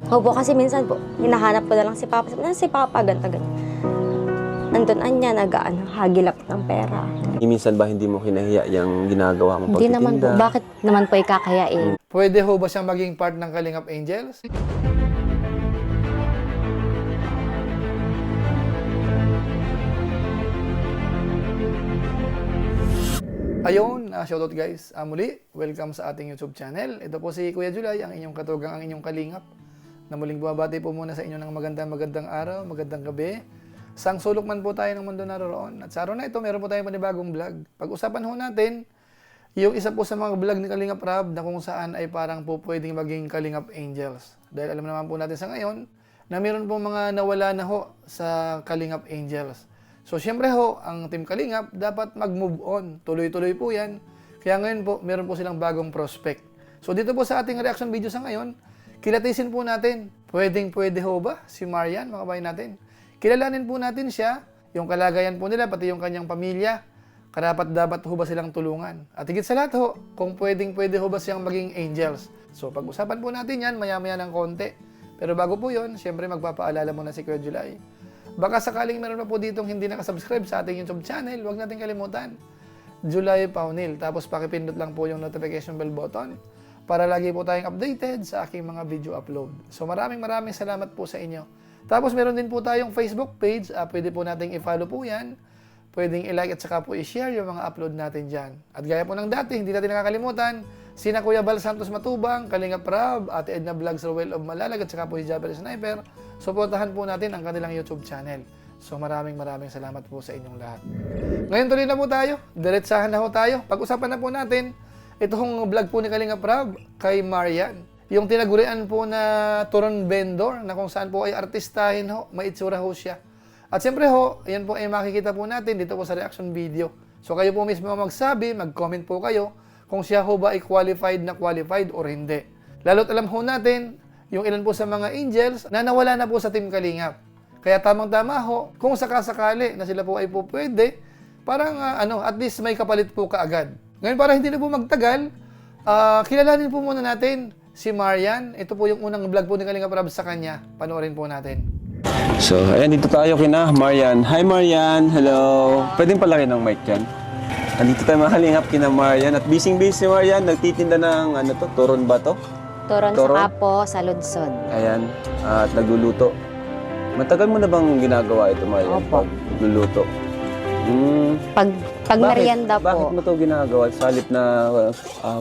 Opo, kasi minsan po, hinahanap ko na lang si Papa. Sabi na si Papa, ganito, ganyan. Nandun niya, hagilap ng pera. Minsan ba hindi mo kinahiya yung ginagawa mo Hindi naman po, pagtitinda? bakit naman po ikakayain? Pwede ho ba siyang maging part ng Kalingap Angels? Ayun, shoutout guys. Muli, welcome sa ating YouTube channel. Ito po si Kuya Julay, ang inyong katugang, ang inyong kalingap. Na muling bumabati po muna sa inyo ng magandang araw, magandang gabi. Sang sulok man po tayo ng mundo naroon. At sa araw na ito, meron po tayong panibagong vlog. Pag-usapan ho natin, yung isa po sa mga vlog ni Kalingap Rab na kung saan ay parang po pwedeng maging Kalingap Angels. Dahil alam naman po natin sa ngayon na meron po mga nawala na ho sa Kalingap Angels. So, syempre ho, ang Team Kalingap dapat mag-move on. Tuloy-tuloy po yan. Kaya ngayon po, meron po silang bagong prospect. So, dito po sa ating reaction video sa ngayon, kilatisin po natin. Pwede ho ba si Marian, mga kabayan natin? Kilalanin po natin siya, yung kalagayan po nila, pati yung kanyang pamilya. Karapat-dapat ho ba silang tulungan? At higit sa lahat ho, kung pwede ho ba siyang maging angels. So, pag-usapan po natin yan, maya-maya ng konti. Pero bago po yun, syempre magpapaalala muna si Kuya Julay. Baka sakaling meron pa po ditong hindi nakasubscribe sa ating YouTube channel, huwag natin kalimutan. Julay Paunil. Tapos pakipindot lang po yung notification bell button para lagi po tayong updated sa aking mga video upload. So maraming salamat po sa inyo. Tapos meron din po tayong Facebook page. Pwede po nating i-follow po yan. Pwedeng i-like at saka po i-share yung mga upload natin dyan. At gaya po ng dati, hindi natin nakakalimutan, sina Kuya Bal Santos Matubang, Kalingap Rab, Ate Edna Vlogs Rowell of Malalag, at saka po si Jabber Sniper. Suportahan po natin ang kanilang YouTube channel. So maraming salamat po sa inyong lahat. Ngayon tuloy na po tayo. Diretsahan na po tayo. Pag-usapan na po natin itong vlog po ni Kalingap Rab kay Marian. Yung tinagurian po na turon vendor na kung saan po ay artistahin ho, may itsura ho siya. At siyempre ho, yan po ay makikita po natin dito po sa reaction video. So kayo po mismo magsabi, mag-comment po kayo kung siya ho ba ay qualified or hindi. Lalo't alam ho natin yung ilan po sa mga angels na nawala na po sa Team Kalingap. Kaya tamang-tama ho, kung sakasakali na sila po ay po pwede, parang at least may kapalit po kaagad. Ngayon para hindi na po magtagal, kilalanin po muna natin si Marian. Ito po yung unang vlog po ni Kalingap Rab sa kanya. Panoorin po natin. So, ayan, dito tayo kina Marian. Hi Marian, hello. Pwedeng palaki ng mic yan. Andito tayo mga kalingap kina Marian. At busy-busy si Marian, nagtitinda ng turon ba to? Turon sa Kapo, sa Ludsod. Ayan, at nagluluto. Matagal mo na bang ginagawa ito, Marian? Opo. Nagluluto. Pag merienda po. Bakit mo ito ginagawa? Sa halip na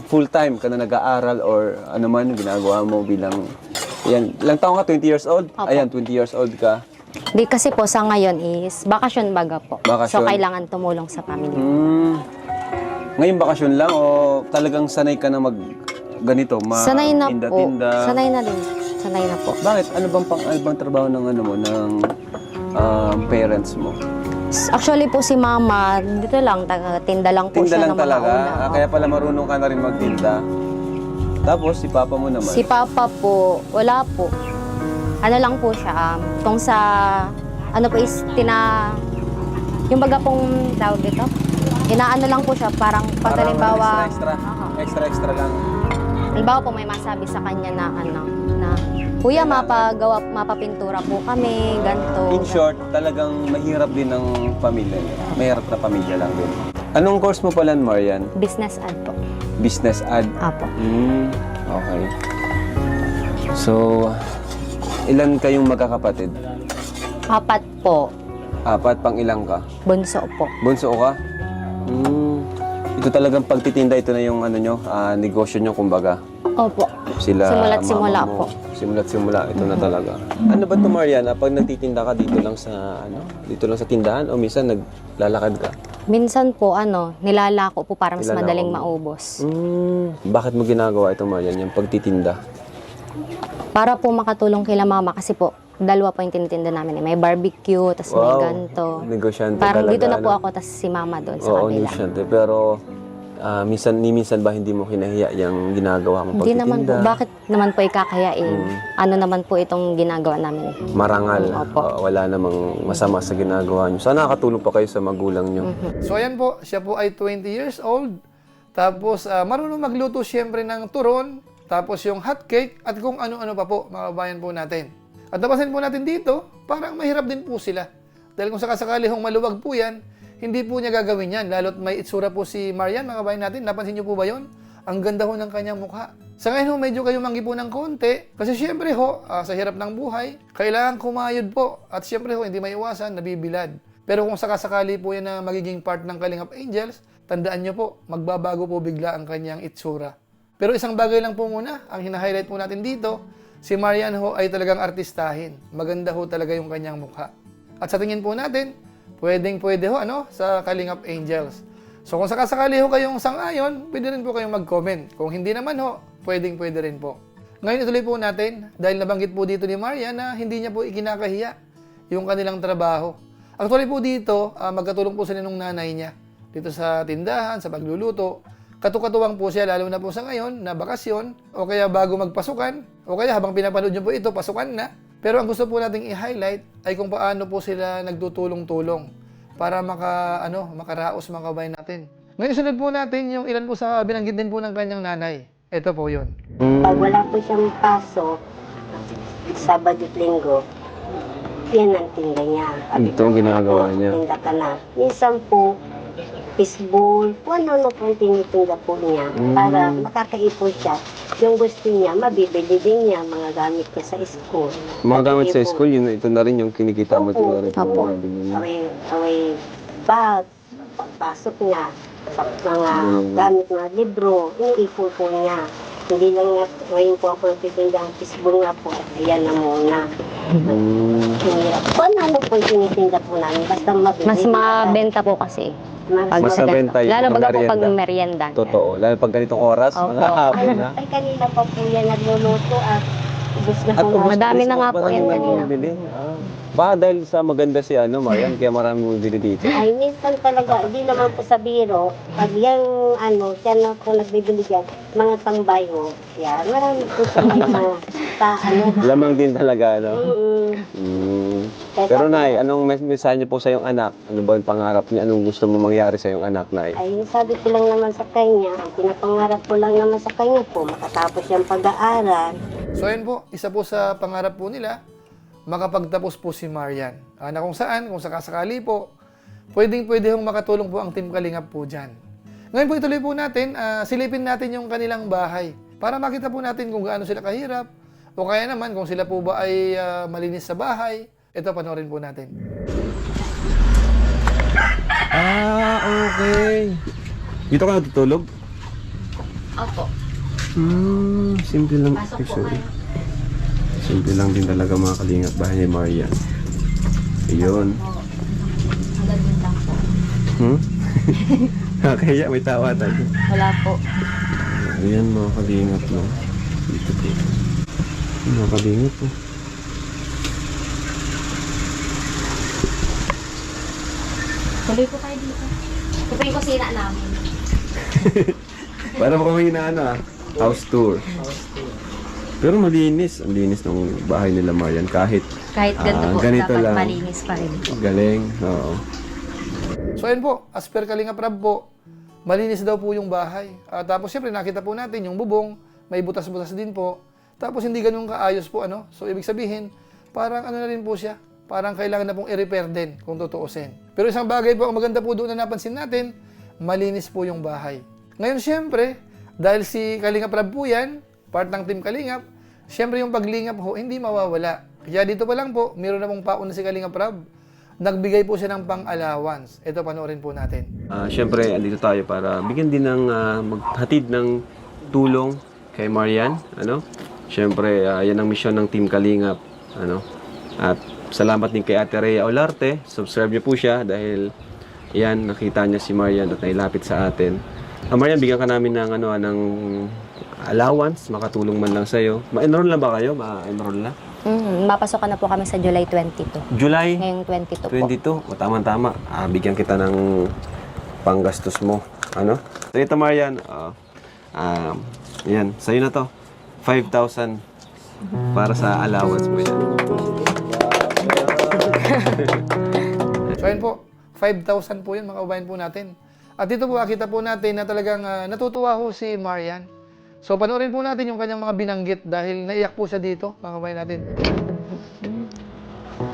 full-time ka na nag-aaral or ano man ginagawa mo bilang... Ayan, ilang taon ka? 20 years old? Opo. Ayan, 20 years old ka. Di kasi po sa ngayon is bakasyon baga po. Bakasyon. So kailangan tumulong sa pamilya. Ngayon bakasyon lang o talagang sanay ka na mag ganito? Sanay na po. Tinda-tinda? Sanay na din. Sanay na po. Bakit? Ano bang trabaho ng ng parents mo? Actually po si Mama, dito lang, tinda lang po Tinda siya lang ng mga talaga? una. Kaya pala marunong ka na rin magtinda. Tapos si Papa mo naman? Si Papa po, wala po. Ano lang po siya, tong sa, ano po is, yung baga pong tawag dito, inaano lang po siya, parang patalimbawa, Extra lang. halimbawa po may masabi sa kanya na kuya, mapapintura po kami, ganito. In short, talagang mahirap din ang pamilya niya. Mahirap na pamilya lang din. Anong course mo pala, Marian? Business ad po. Business ad? Apo. Okay. So, ilan kayong magkakapatid? 4 po, 4, pang ilang ka? bunso po. Bunso ka? Ito talagang pagtitinda, ito na yung negosyo nyo, kumbaga. Opo. Sila, Simula't simula mama mo. po. Simula't simula, ito na talaga. Ano ba ito, Marian? Pag nagtitinda ka dito lang sa tindahan o minsan naglalakad ka? Minsan po, nilalako po para mas Nilalako madaling mo. maubos. Bakit mo ginagawa ito, Marian, yung pagtitinda? Para po makatulong kila Mama kasi po, 2 po yung tinitinda namin. May barbecue, tas may ganito. Negosyante Parang talaga. dito na po ako, tas si Mama doon sa Oo, kabila. negosyante. Pero minsan ba hindi mo kinahiya yung ginagawa mo Hindi pagtitinda? naman po, bakit naman po ikakayain? Ano naman po itong ginagawa namin? Marangal. Opo. Wala namang masama sa ginagawa nyo. Sana nakatulong pa kayo sa magulang nyo. So ayan po, siya po ay 20 years old. Tapos marunong magluto siyempre ng turon tapos yung hot cake, at kung ano-ano pa po, mga kabayan po natin. At napansin po natin dito, parang mahirap din po sila. Dahil kung sakasakali hong maluwag po yan, hindi po niya gagawin yan. Lalo't may itsura po si Marian, mga kabayan natin. Napansin niyo po ba yun? Ang ganda ho ng kanyang mukha. Sa ngayon ho, medyo kayo manggi po ng konti. Kasi syempre ho, sa hirap ng buhay, kailangan kumayod po. At syempre ho, hindi maiwasan, nabibilad. Pero kung sakasakali po yan na magiging part ng Kalingap Angels, tandaan niyo po, magbabago po bigla ang kanyang itsura. Pero isang bagay lang po muna, ang hina-highlight po natin dito, si Marian ho ay talagang artistahin. Maganda ho talaga yung kanyang mukha. At sa tingin po natin, pwede ho sa Kalingap Angels. So kung sakasakali ho kayong sang-ayon, pwede rin po kayong mag-comment. Kung hindi naman ho, pwede rin po. Ngayon ituloy po natin, dahil nabanggit po dito ni Marian na hindi niya po ikinakahiya yung kanilang trabaho. Actually po dito, magkatulong po sila nung nanay niya. Dito sa tindahan, sa pagluluto. Katukatuwang po siya, lalo na po sa ngayon, na bakasyon, o kaya bago magpasukan, o kaya habang pinapanood niyo po ito, pasukan na. Pero ang gusto po nating i-highlight ay kung paano po sila nagtutulong-tulong para makaraos mga kabayan natin. Ngayon sunod po natin yung ilan po sa binanggit din po ng kanyang nanay. Ito po yun. Pag wala po siyang pasok, Sabado at Linggo, yan ang tinda niya. Ito ang ginagawa niya. Tinda ka na. Minsan po, fishbowl, kung ano po tinitinda po niya para makakaipon siya. Yung gusto niya, mabibili din niya mga gamit niya sa school. Mga gamit sa school, yun, ito na rin yung kinikita mo. Opo. Opo. Away bag, pagpasok niya, sa mga gamit mga libro, iniipon po niya. Hindi lang nga, ngayon po ako nagtitinda ang fishbowl nga po, at ayan na muna. Kung ano po yung tinitinda po namin, basta mabili. Mas mabenta po kasi. Mas mabenta yung Lalo baga po pag merienda. merienda. Totoo. Lalo pag ganitong oras, Opo. mga hapon na. Ay, kanina pa po yan nagluluto at ubus na At po na. madami na nga po Marami yan na kanina. bumibili. Baka dahil sa maganda si Marian, kaya marami bumibili dito. Ay, minsan talaga, hindi naman po sa biro, pag yung siya na po nagbibili dyan, mga tambay ho, yan, marami po sa mga Lamang din talaga, Mm-mm. Pero Nay, anong mensahe niyo po sa iyong anak? Ano ba yung pangarap niya? Anong gusto mo mangyari sa iyong anak, Nay? Ay, sabi ko lang naman sa kanya, ang pinapangarap ko lang naman sa kanya po, makatapos siyang pag-aaral. So ayun po, isa po sa pangarap po nila, makapagtapos po si Marian. Na kung saan, kung sakasakali po, pwede hong makatulong po ang Team Kalingap po dyan. Ngayon po ituloy po natin, silipin natin yung kanilang bahay para makita po natin kung gaano sila kahirap o kaya naman kung sila po ba ay malinis sa bahay. Ito, panoorin po natin. Okay. Dito ka natutulog? Opo. Simple lang. Pasok po kayo. Simple lang din talaga mga kalingap bahay ni Marian. Ayun. Hanggang dun lang po. Kaya may tawa tayo. Wala po. Ayan mga kalingap no. Dito po. Mga kalingap po. Tuloy po tayo dito. Ito po yung kusina namin. Para mo kami house tour. Pero malinis. Ang linis ng bahay nila Marian. Kahit Kahit ganito dapat lang. malinis pa rin po. Galing. Oo. So ayun po, as per Kalingap Rab po, malinis daw po yung bahay. Tapos siyempre nakita po natin yung bubong, may butas-butas din po. Tapos hindi ganun kaayos po So ibig sabihin, parang na rin po siya. Parang kailangan na pong i-repair din kung tutuusin. Pero isang bagay po, ang maganda po doon na napansin natin, malinis po yung bahay. Ngayon siyempre, dahil si Kalingap Rab po yan, part ng Team Kalingap, siyempre yung paglingap ho, hindi mawawala. Kaya dito pa lang po, meron na pong pauna si Kalingap Rab. Nagbigay po siya ng pang-allowance. Ito, panoorin po natin. Siyempre, andito tayo para bigyan din ng maghatid ng tulong kay Marian. Siyempre, yan ang misyon ng Team Kalingap. At salamat din kay Ate Rhea Olarte. Subscribe niyo po siya dahil yan, nakita niya si Marian at nailapit sa atin. Marian, bigyan ka namin ng, ng allowance, makatulong man lang sa'yo. Ma-enroll na ba kayo? Ma-enroll na? Mapasok na po kami sa July 22. July Ngayong 22 po. 22. O, tama-tama. Bigyan kita ng panggastos mo. So, ito Marian, yan, sa'yo na to. 5,000 para sa allowance mo yan. So ayun po, 5,000 po yun mga kabayan po natin. At dito po, nakita po natin na talagang natutuwa ho si Marian. So, panoorin po natin yung kanyang mga binanggit dahil naiyak po siya dito. Mga kabayan natin.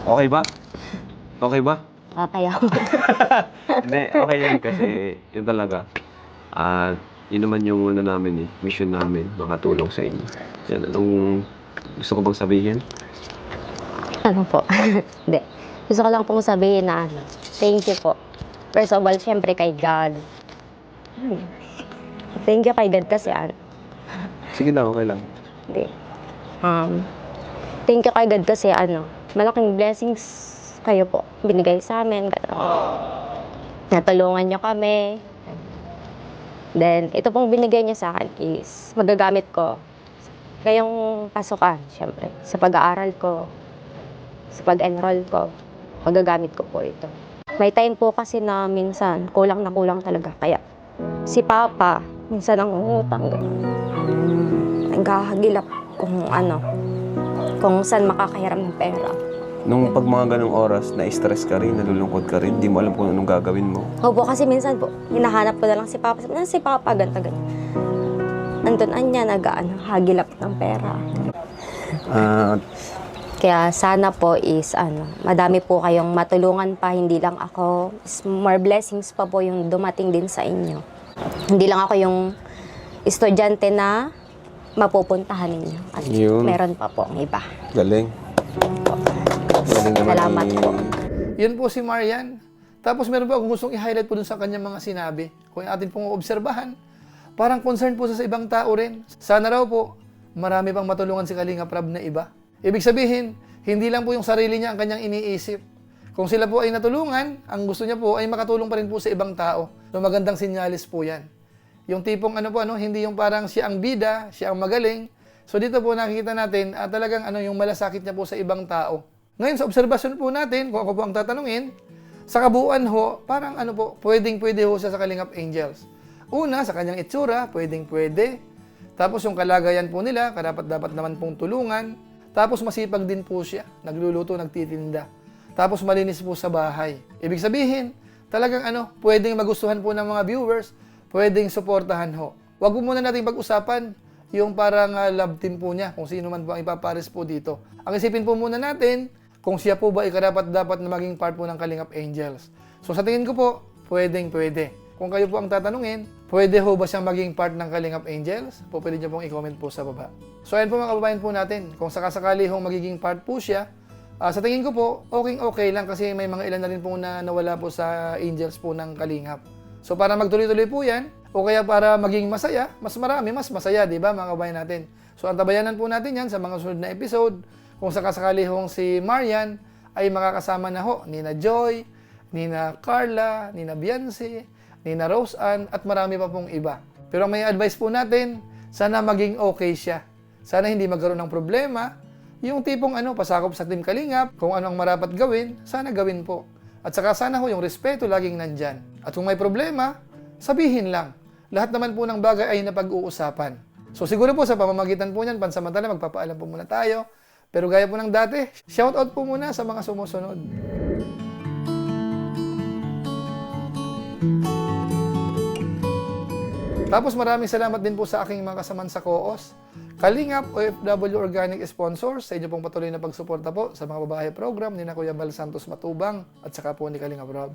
Okay ba? Okay ba? Kaya Hindi, okay yan kasi yun talaga. At yun naman yung namin mission namin, makatulong sa inyo. Yan, anong gusto ko bang sabihin? ano po? Hindi. Gusto ko lang pong sabihin na thank you po. First of all, syempre kay God. Thank you kay God kasi Sige lang, okay lang. Hindi. Thank you kay God kasi malaking blessings kayo po binigay sa amin. Natulungan niyo kami. Then, ito pong binigay niya sa akin is magagamit ko ngayong pasukan, syempre. Sa pag-aaral ko, sa pag-enroll ko, magagamit ko po ito. May time po kasi na minsan, kulang na kulang talaga. Kaya, si Papa, minsan nangungutang. Naghahagilap kung saan makakahiram ng pera. Nung pag mga ganong oras, na-stress ka rin, nalulungkot ka rin, di mo alam kung anong gagawin mo. Opo, kasi minsan po, hinahanap ko na lang si Papa. Sabi na, si Papa, ganito. Andun anya, hagilap ng pera. Kaya sana po is, madami po kayong matulungan pa, hindi lang ako. More blessings pa po yung dumating din sa inyo. Hindi lang ako yung estudyante na mapupuntahan ninyo. At Yun. meron pa po ang iba. Galing. Galing naman Salamat po. Yun po si Marian. Tapos meron po akong gustong i-highlight po dun sa kanyang mga sinabi. Kung atin pong obserbahan, parang concern po sa ibang tao rin. Sana raw po, marami pang matulungan si Kalinga Prab na iba. Ibig sabihin, hindi lang po yung sarili niya ang kanyang iniisip. Kung sila po ay natulungan, ang gusto niya po ay makatulong pa rin po sa ibang tao. So magandang sinyalis po yan. Yung tipong hindi yung parang siya ang bida, siya ang magaling. So dito po nakikita natin talagang yung malasakit niya po sa ibang tao. Ngayon sa obserbasyon po natin, kung ako po ang tatanungin, sa kabuuan ho, parang pwedeng-pwede ho siya sa Kalingap Angels. Una, sa kanyang itsura, pwedeng-pwede. Tapos yung kalagayan po nila, karapat-dapat naman pong tulungan. Tapos masipag din po siya, nagluluto, nagtitinda. Tapos malinis po sa bahay. Ibig sabihin, talagang pwedeng magustuhan po ng mga viewers, pwedeng suportahan ho. Wag po muna natin pag-usapan yung parang love team po niya, kung sino man po ang ipapares po dito. Ang isipin po muna natin, kung siya po ba ay karapat-dapat na maging part po ng Kalingap Angels. So sa tingin ko po, pwedeng-pwede. Kung kayo po ang tatanungin, pwede ho ba siyang maging part ng Kalingap Angels? Pwede niyo pong i-comment po sa baba. So ayan po mga kababayan po natin, kung sakasakali hong magiging part po siya, sa tingin ko po, okay lang kasi may mga ilan na rin po na nawala po sa Angels po ng Kalingap. So para magtuloy-tuloy po yan, o kaya para maging masaya, mas marami, mas masaya, di ba mga kababayan natin? So antabayanan po natin yan sa mga sunod na episode. Kung sakasakali hong si Marian ay makakasama na ho ni na Joy, ni na Carla, ni na Biancy, ni na Rose Ann, at marami pa pong iba. Pero may advice po natin, sana maging okay siya. Sana hindi magkaroon ng problema. Yung tipong pasakop sa Team Kalingap, kung ano ang marapat gawin, sana gawin po. At saka sana ho yung respeto laging nandyan. At kung may problema, sabihin lang. Lahat naman po ng bagay ay napag-uusapan. So siguro po sa pamamagitan po niyan, pansamantala magpapaalam po muna tayo. Pero gaya po ng dati, shoutout po muna sa mga sumusunod. Tapos maraming salamat din po sa aking mga kasaman sa COOS, Kalingap, OFW Organic Sponsors, sa inyo pong patuloy na pagsuporta po sa mga babae program ni na Kuya Bal Santos Matubang at saka po ni Kalingap Rob.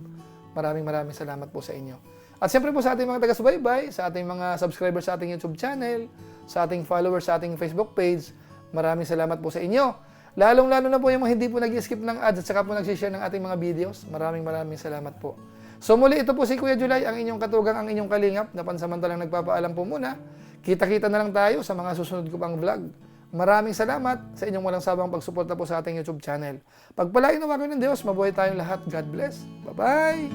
Maraming salamat po sa inyo. At siyempre po sa ating mga taga-subaybay, sa ating mga subscribers sa ating YouTube channel, sa ating followers sa ating Facebook page, maraming salamat po sa inyo. Lalong-lalo na po yung mga hindi po nag-skip ng ads at saka po nag-share ng ating mga videos. Maraming salamat po. So muli, ito po si Kuya July, ang inyong katugang, ang inyong kalingap, na pansamantalang nagpapaalam po muna. Kita-kita na lang tayo sa mga susunod ko pang vlog. Maraming salamat sa inyong walang sabang pagsuporta po sa ating YouTube channel. Pagpalain naman kayo ng Diyos, mabuhay tayong lahat. God bless. Bye-bye!